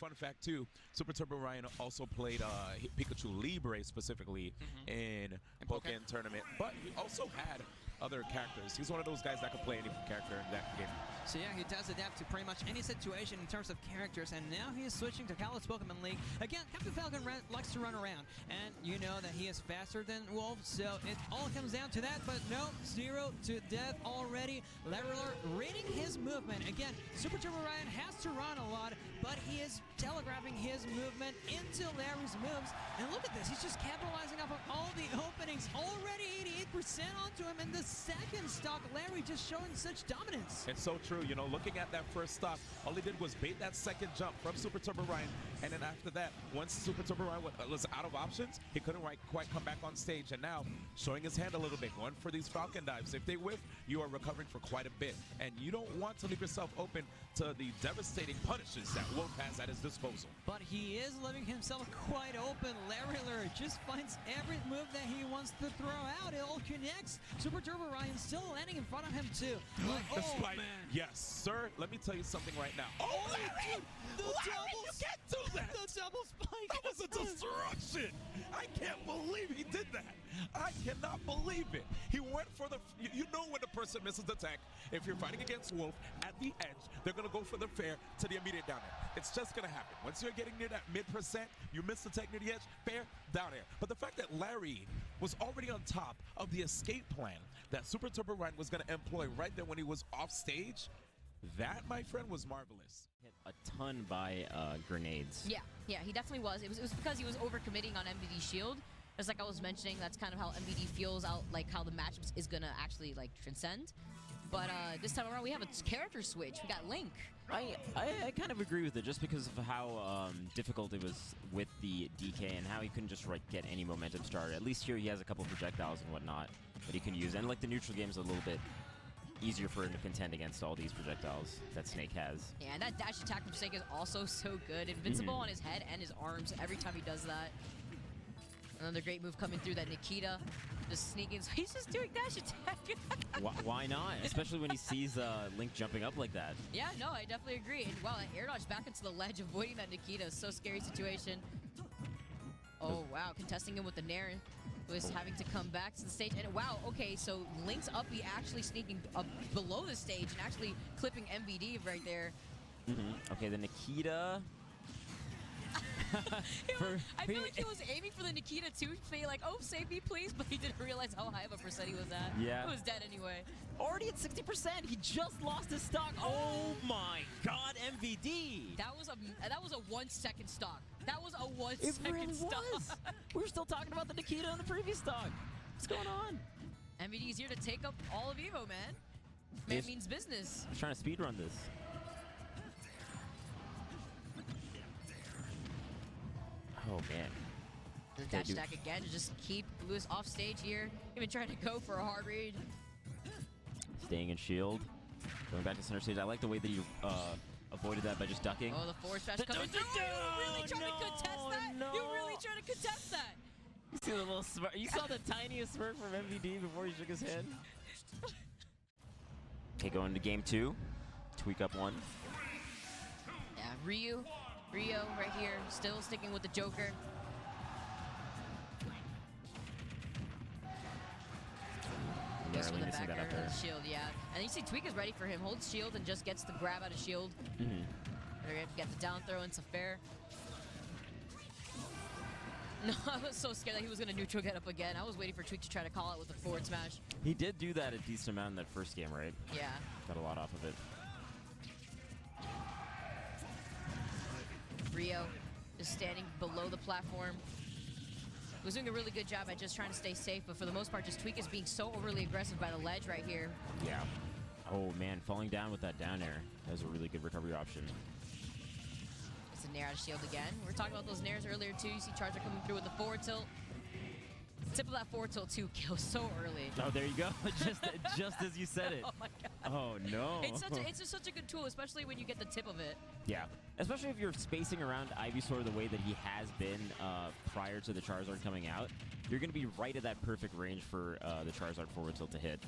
fun fact too, Super Turbo Ryan also played Pikachu Libre specifically in Pokken Tournament, but he also had other characters. He's one of those guys that could play any character in that game. So yeah, he does adapt to pretty much any situation in terms of characters, and now he is switching to Kalos Pokemon League. Again, Captain Falcon likes to run around, and you know that he is faster than Wolf, so it all comes down to that, but no, 0 to death already. Leveler reading his movement. Again, Super Turbo Ryan has to run a lot, but he is telegraphing his movement into Larry's moves, and look at this, he's just capitalizing off of all the openings. Already 88% onto him in the second stock. Larry just showing such dominance. It's so true, you know, looking at that first stock, all he did was bait that second jump from Super Turbo Ryan, and then after that, once Super Turbo Ryan was out of options, he couldn't quite come back on stage, and now showing his hand a little bit, going for these Falcon dives. If they whiff, you are recovering for quite a bit, and you don't want to leave yourself open to the devastating punishes that Wolf has at his disposal. But he is leaving himself quite open. Larry just finds every move that he wants to throw out. It all connects. Super Turbo Ryan still landing in front of him too. Like, man. Yes, sir. Let me tell you something right now. Oh, Larry! Larry, you can't do that! The double spike! That was a destruction! I can't believe he did that! I cannot believe it! He went for the... You know when the person misses the tech, if you're fighting against Wolf, at the edge, they're going to go for the fair to the immediate down air. It's just going to happen. Once you're getting near that mid-percent, you miss the tech near the edge, fair, down air. But the fact that Larry was already on top of the escape plan that Super Turbo Ryan was going to employ right there when he was off stage, that, my friend, was marvelous. Hit a ton by grenades. Yeah, he definitely was. It was because he was overcommitting on MVD's shield. It's like I was mentioning, that's kind of how MVD feels out, like how the matchup is gonna actually like transcend. But this time around, we have a character switch. We got Link. I kind of agree with it, just because of how difficult it was with the DK and how he couldn't just get any momentum started. At least here he has a couple projectiles and whatnot that he can use, and like the neutral game is a little bit easier for him to contend against all these projectiles that Snake has. Yeah, and that dash attack from Snake is also so good. Invincible on his head and his arms every time he does that. Another great move coming through, that Nikita just sneaking. So he's just doing dash attack. Why not? Especially when he sees Link jumping up like that. Yeah, no, I definitely agree. And wow, that air dodge back into the ledge, avoiding that Nikita. So scary situation. Oh, wow, contesting him with the Nair. Was having to come back to the stage, and wow, okay, so Link's up, he actually sneaking up below the stage and actually clipping MVD right there. Okay, the Nikita. I feel like he was aiming for the Nikita too, saying like, oh, save me please, but he didn't realize how high of a percent he was at. Yeah. He was dead anyway. Already at 60%, he just lost his stock. Oh my god, MVD! That was a 1 second stock. That was a 1 second really stock. Was. We were still talking about the Nikita on the previous stock. What's going on? MVD's here to take up all of EVO, man. Man means business. I'm trying to speedrun this. Oh, man. The dash attack again to just keep Lewis off stage here. Even trying to go for a hard read. Staying in shield. Going back to center stage. I like the way that he avoided that by just ducking. Oh, the forward smash coming through. You really trying to contest that? No. You really trying to contest that? You see the little smirk? You saw the tiniest smirk from MVD before he shook his head? Okay, going to game 2. Tweak up 1. Yeah, Rio right here, still sticking with the Joker. Goes for the back air with the shield, yeah. And you see Tweak is ready for him. Holds shield and just gets the grab out of shield. They're going to get the down throw into fair. No, I was so scared that he was going to neutral get up again. I was waiting for Tweak to try to call out with a forward smash. He did do that a decent amount in that first game, right? Yeah. Got a lot off of it. Rio is standing below the platform. Was doing a really good job at just trying to stay safe, but for the most part, just Tweak is being so overly aggressive by the ledge right here. Yeah. Oh, man, falling down with that down air. That was a really good recovery option. It's a Nair out of shield again. We were talking about those Nairs earlier, too. You see Charger coming through with the forward tilt. Tip of that forward tilt, too, kills so early. Oh, there you go. just as you said it. Oh, my God. Oh, no. It's just such a good tool, especially when you get the tip of it. Yeah. Especially if you're spacing around Ivysaur the way that he has been prior to the Charizard coming out. You're going to be right at that perfect range for the Charizard forward tilt to hit.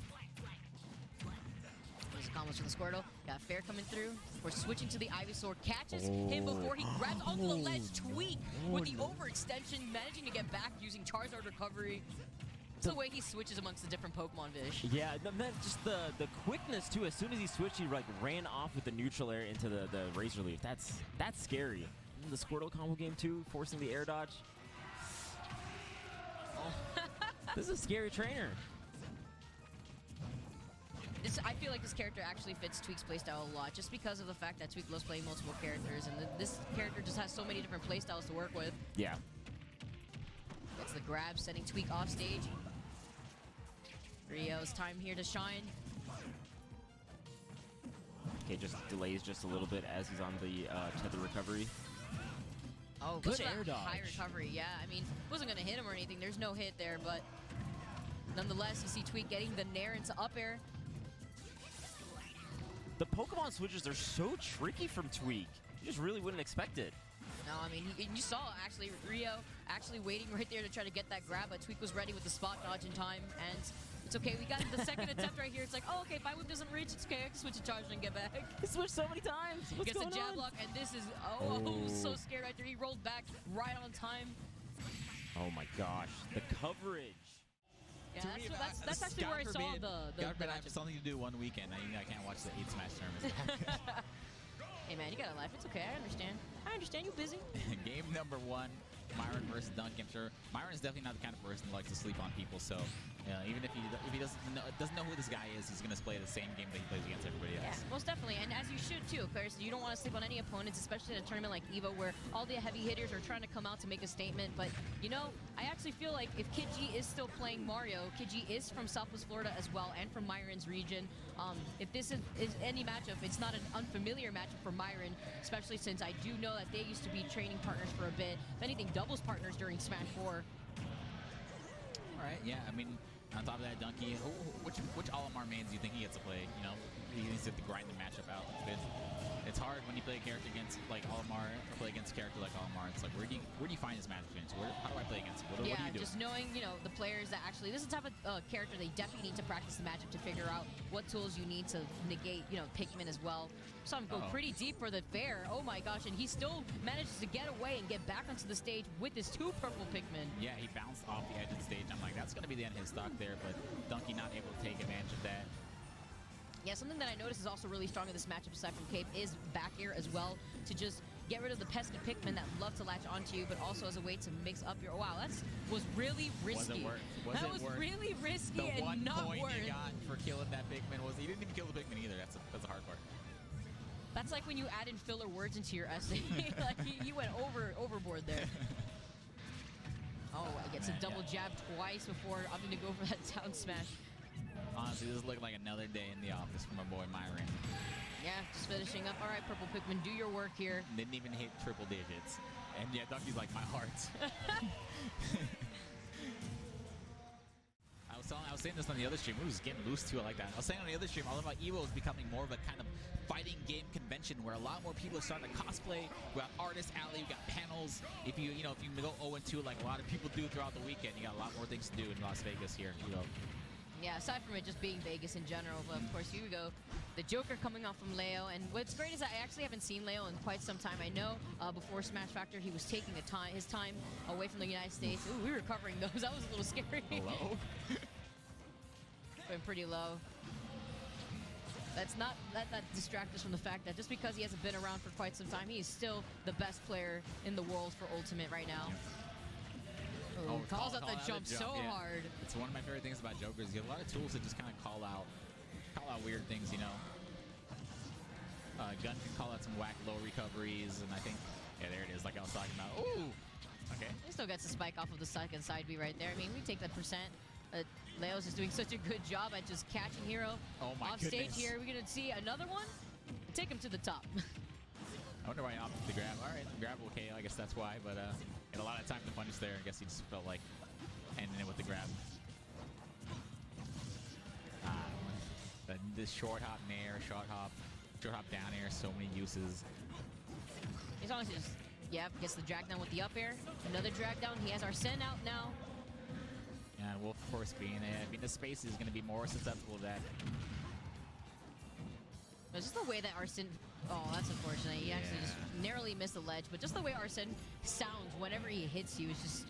Lots of combos from the Squirtle. Got Fair coming through. We're switching to the Ivysaur. Catches him before he grabs onto the ledge. Tweak with the overextension, managing to get back using Charizard recovery. It's the way he switches amongst the different Pokemon, Vish. Yeah, then just the quickness too. As soon as he switched, he like ran off with the neutral air into the Razor Leaf. That's scary. And the Squirtle combo game too, forcing the air dodge. Oh. This is a scary trainer. I feel like this character actually fits Tweak's playstyle a lot, just because of the fact that Tweak loves playing multiple characters, and this character just has so many different playstyles to work with. Yeah. Gets the grab, sending Tweak off stage. Rio's time here to shine. Okay, just delays just a little bit as he's on the tether recovery. Oh, good look at air that dodge. high recovery. Yeah, I mean, wasn't going to hit him or anything. There's no hit there, but nonetheless, you see Tweak getting the Nair into up air. The Pokemon switches are so tricky from Tweak. You just really wouldn't expect it. No, I mean, you saw actually Rio actually waiting right there to try to get that grab, but Tweak was ready with the spot dodge in time, and it's okay. We got the second attempt right here. It's like, oh, okay, if I whip doesn't reach, it's okay. I can switch to Charger and get back. He switched so many times. What's Gets going a jab on? block, and this is, oh, so scared right there. He rolled back right on time. Oh my gosh, the coverage. Yeah, that's actually where I saw the God forbid I have matchup. something to do one weekend. I can't watch the 8 Smash tournaments. Hey man, you got a life. It's okay. I understand. You busy. Game number 1, Myron versus Donkey. I'm sure Myron is definitely not the kind of person who likes to sleep on people. So even if he doesn't know who this guy is, he's gonna play the same game that he plays against everybody else. Yeah, most definitely, and as you should too, Claris. You don't want to sleep on any opponents, especially in a tournament like EVO, where all the heavy hitters are trying to come out to make a statement. But you know, I actually feel like if Kid G is still playing Mario, Kid G is from Southwest Florida as well, and from Myron's region. If this is any matchup, it's not an unfamiliar matchup for Myron, especially since I do know that they used to be training partners for a bit. If anything, doubles partners during Smash 4. All right, yeah. I mean, on top of that, Donkey, which Olimar mains do you think he gets to play? You know, he needs to grind the matchup out. It's hard when you play a character against like Olimar or play against a character like Olimar. It's like, where do you find this matchup in? So how do I play against him? What do you do? Just knowing, you know, the players that actually, this is the type of character they definitely need to practice the matchup to figure out what tools you need to negate, you know, Pikmin as well. Saw him go pretty deep for the fair. Oh my gosh, and he still manages to get away and get back onto the stage with his 2 purple Pikmin. Yeah, he bounced off the edge of the stage. I'm like, that's going to be the end of his stock there, but Donkey not able to take advantage of that. Yeah, something that I noticed is also really strong in this matchup aside from Cape is back air as well, to just get rid of the pesky Pikmin that love to latch onto you, but also as a way to mix up your... Wow, that was really risky. That was really risky and not worth. The 1 point you got for killing that Pikmin was... He didn't even kill the Pikmin either. That's the hard part. That's like when you add in filler words into your essay. Like, he went overboard there. Oh, I gets a double jab twice before opting to go for that down smash. Honestly, this looked like another day in the office for my boy Myron. Yeah, just finishing up. All right, Purple Pikmin, do your work here. Didn't even hit triple digits. And yeah, Donkey's like, my heart. I was saying this on the other stream. We was getting loose to it like that. I was saying on the other stream, all about EVO is becoming more of a kind of fighting game convention where a lot more people are starting to cosplay. We got Artist Alley, we got panels. If you go 0-2 like a lot of people do throughout the weekend, you got a lot more things to do in Las Vegas here. Yeah, aside from it just being Vegas in general, but of course, here we go. The Joker coming off from Leo, and what's great is I actually haven't seen Leo in quite some time. I know before Smash Factor, he was taking his time away from the United States. Ooh, we were covering those. That was a little scary. Hello? Went pretty low. Let's not let that distract us from the fact that just because he hasn't been around for quite some time, he is still the best player in the world for Ultimate right now. Oh, calls out the jump so hard. It's one of my favorite things about Jokers. You have a lot of tools that just kind of call out weird things, you know. Gun can call out some whack low recoveries, and I think, yeah, there it is, like I was talking about. Ooh, okay. He still gets a spike off of the second side B right there. I mean, we take that percent. Leo's just doing such a good job at just catching Hero off stage here. We're gonna see another one. Take him to the top. I wonder why he opted to grab. All right, grab okay. I guess that's why. But had a lot of time to punish there. I guess he just felt like ending it with the grab. This short hop nair, short hop down air, so many uses. He's honestly just, yeah, gets the drag down with the up air. Another drag down. He has Arsene out now. And Wolf, of course, being it. I mean, the space is going to be more susceptible to that. It's just the way that Arsene... Oh, that's unfortunate. He actually just narrowly missed the ledge. But just the way Arsene sounds whenever he hits you is just...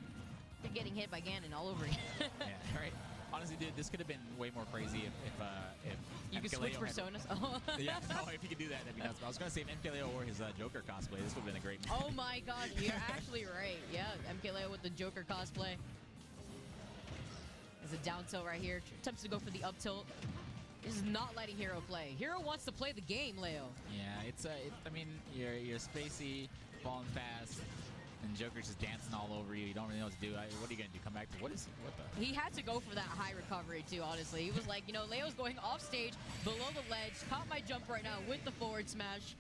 You're getting hit by Ganon all over again. Yeah, right. Honestly, dude, this could have been way more crazy if you could switch personas. Oh. Yeah, no, if you could do that, that'd be nuts. I was gonna say if MKLeo wore his Joker cosplay, this would have been a great match. Oh my god, you're actually right. Yeah, MKLeo with the Joker cosplay. There's a down tilt right here. Attempts to go for the up tilt. This is not letting Hero play. Hero wants to play the game, Leo. Yeah, I mean, you're spacey, falling fast, and Joker's just dancing all over you. You don't really know what to do. What are you gonna do? Come back to what the? He had to go for that high recovery too. Honestly, he was like, you know, Leo's going off stage, below the ledge, caught my jump right now with the forward smash.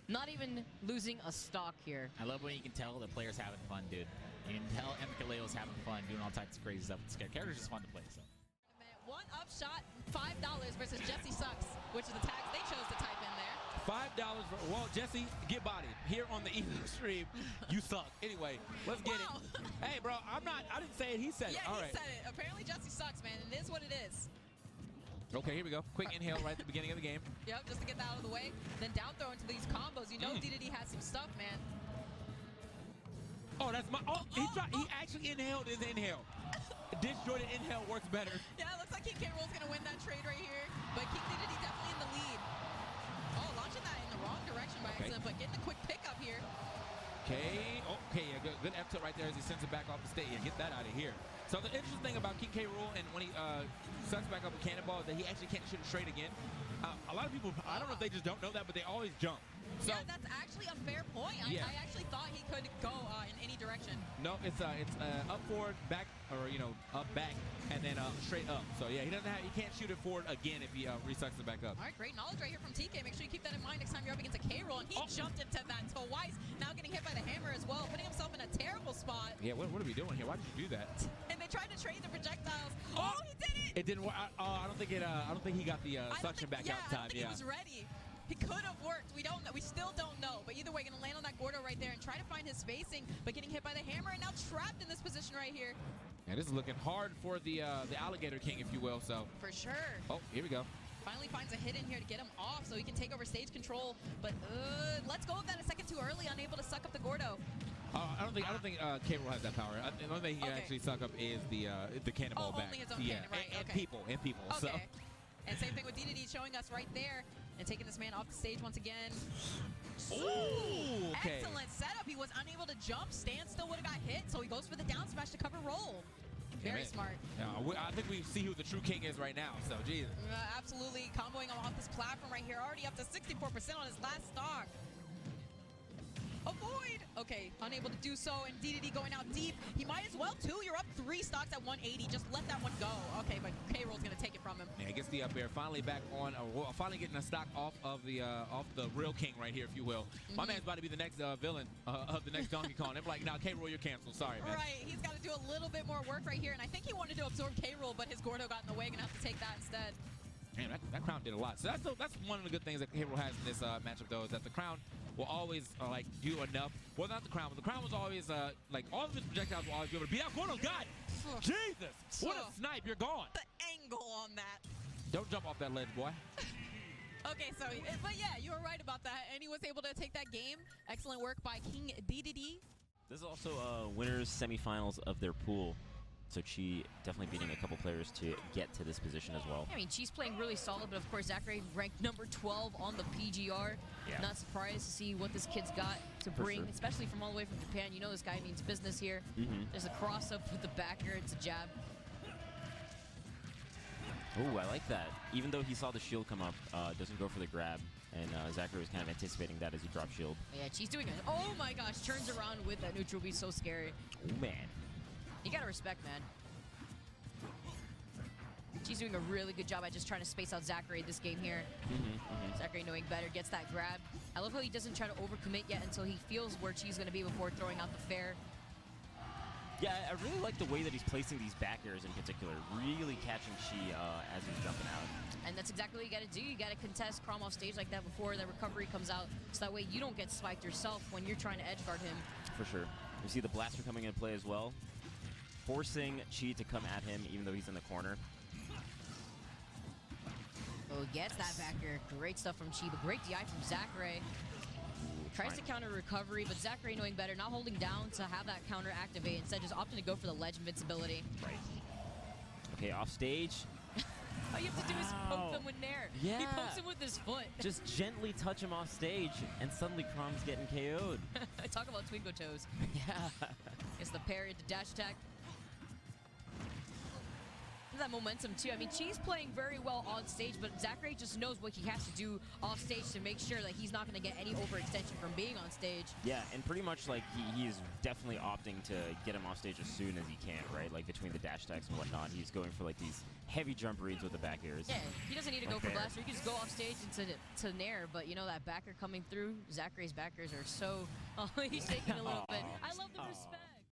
Not even losing a stock here. I love when you can tell the player's having fun, dude. You can tell MKLeo's having fun, doing all types of crazy stuff. The character's just fun to play. So. One up shot, $5 versus Jesse Sucks, which is the tags they chose to type in there. $5 for, well, Jesse, get bodied. Here on the EVO stream, you suck. Anyway, let's get Wow. it. Hey, bro, I didn't say it, he said Yeah, it. All he right. said it. Apparently Jesse Sucks, man. It is what it is. Okay, here we go. Quick inhale right at the beginning of the game. Yep, just to get that out of the way. Then down throw into these combos. You know Dedede has some stuff, man. Oh, that's my, he actually inhaled his inhale. Disjointed inhale works better. Yeah, it looks like King K. Rool's going to win that trade right here. But King Dedede definitely in the lead. Oh, launching that in the wrong direction by accident, but getting a quick pickup here. Okay, yeah, good F tilt right there as he sends it back off the stage. Yeah, get that out of here. So the interesting thing about King K. Rool and when he sets back up a cannonball is that he actually can't shoot it straight again. A lot of people, I don't know if they just don't know that, but they always jump. So, Yeah, that's actually a fair point. Yeah. I actually thought he could go in any direction. no, it's up forward, back, or up back, and then straight up. So yeah, he can't shoot it forward again if he resucks it back up. All right, great knowledge right here from TK. Make sure you keep that in mind next time you're up against a K. Rool. And he jumped into that twice. Now getting hit by the hammer as well, putting himself in a terrible spot. Yeah, what are we doing here? Why did you do that? And they tried to trade the projectiles. Oh, he did it! It didn't work. I don't think he got the suction back out in time. I don't think he was ready. He could have worked. We don't know. We still don't know. But either way, going to land on that Gordo right there and try to find his spacing, but getting hit by the hammer and now trapped in this position right here. Yeah, this is looking hard for the Alligator King, if you will. So. For sure. Oh, here we go. Finally finds a hit in here to get him off so he can take over stage control. But let's go with that a second too early, unable to suck up the Gordo. I don't think K. Rool has that power. The only thing he can actually suck up is the cannonball back. Only his own cannon, right? And Okay. people. Okay. So. And same thing with Dedede showing us right there and taking this man off the stage once again. Ooh, okay. Excellent setup. He was unable to jump. Stand still would have got hit, so he goes for the down smash to cover Roll. Very smart. Yeah, I think we see who the true king is right now. So, Jesus. Absolutely. Comboing him off this platform right here. Already up to 64% on his last stock. Avoid! Okay, unable to do so, and Dedede going out deep. He might as well, too. You're up 3 stocks at 180. Just let that one go. Okay, but K. Rool's going to take it from him. Yeah, gets the up air. Finally back on, finally getting a stock off of the real king right here, if you will. My man's about to be the next villain of the next Donkey Kong. They're like, nah, K. Rool, you're canceled. Sorry, man. Right, he's got to do a little bit more work right here, and I think he wanted to absorb K. Rool, but his Gordo got in the way. Going to have to take that instead. Man, that crown did a lot. So that's one of the good things that K. Rool has in this matchup, though, is that the crown will always do enough. Well, not the crown, but the crown was always all of his projectiles will always be able to beat out Gordo. God, Jesus, what a snipe! You're gone. The angle on that. Don't jump off that ledge, boy. Okay, so, but yeah, you were right about that, and he was able to take that game. Excellent work by King Dedede. This is also winners semifinals of their pool. So Chi definitely beating a couple players to get to this position as well. I mean, Chi's playing really solid, but of course, Zachray ranked number 12 on the PGR. Yeah. Not surprised to see what this kid's got to For bring, sure. especially from all the way from Japan. You know this guy means business here. There's a cross-up with the backer. It's a jab. Oh, I like that. Even though he saw the shield come up, doesn't go for the grab. And Zachray was kind of anticipating that as he dropped shield. Yeah, Chi's doing it. Oh my gosh, turns around with that neutral B, so scary. Oh, man. You gotta respect, man. She's doing a really good job at just trying to space out Zachray this game here. Zachray knowing better, gets that grab. I love how he doesn't try to overcommit yet until he feels where Chi's going to be before throwing out the fair. Yeah, I really like the way that he's placing these back airs in particular. Really catching Chi as he's jumping out. And that's exactly what you got to do. You got to contest Crom off stage like that before the recovery comes out, so that way you don't get spiked yourself when you're trying to edge guard him. For sure. You see the blaster coming into play as well, forcing Chi to come at him even though he's in the corner. Oh, gets that backer. Great stuff from Chiba. Great DI from Zachray. Tries to counter recovery, but Zachray knowing better, not holding down to have that counter activate. Instead, just opting to go for the ledge invincibility. Right. Okay, off stage. All you have to do is poke them with Nair. Yeah. He pokes him with his foot. Just gently touch him off stage, and suddenly Crom's getting KO'd. Talk about twinkle toes. Yeah. It's the parry, the dash attack. That momentum too. I mean, Chi's playing very well on stage, but Zachray just knows what he has to do off stage to make sure that he's not going to get any overextension from being on stage. Yeah, and pretty much like he is definitely opting to get him off stage as soon as he can, right? Like between the dash attacks and whatnot, he's going for like these heavy jump reads with the back airs. Yeah, he doesn't need to go for blaster. He can just go off stage to Nair, but you know that backer coming through, Zachray's backers are so... Oh, he's shaking a little bit. I love the respect.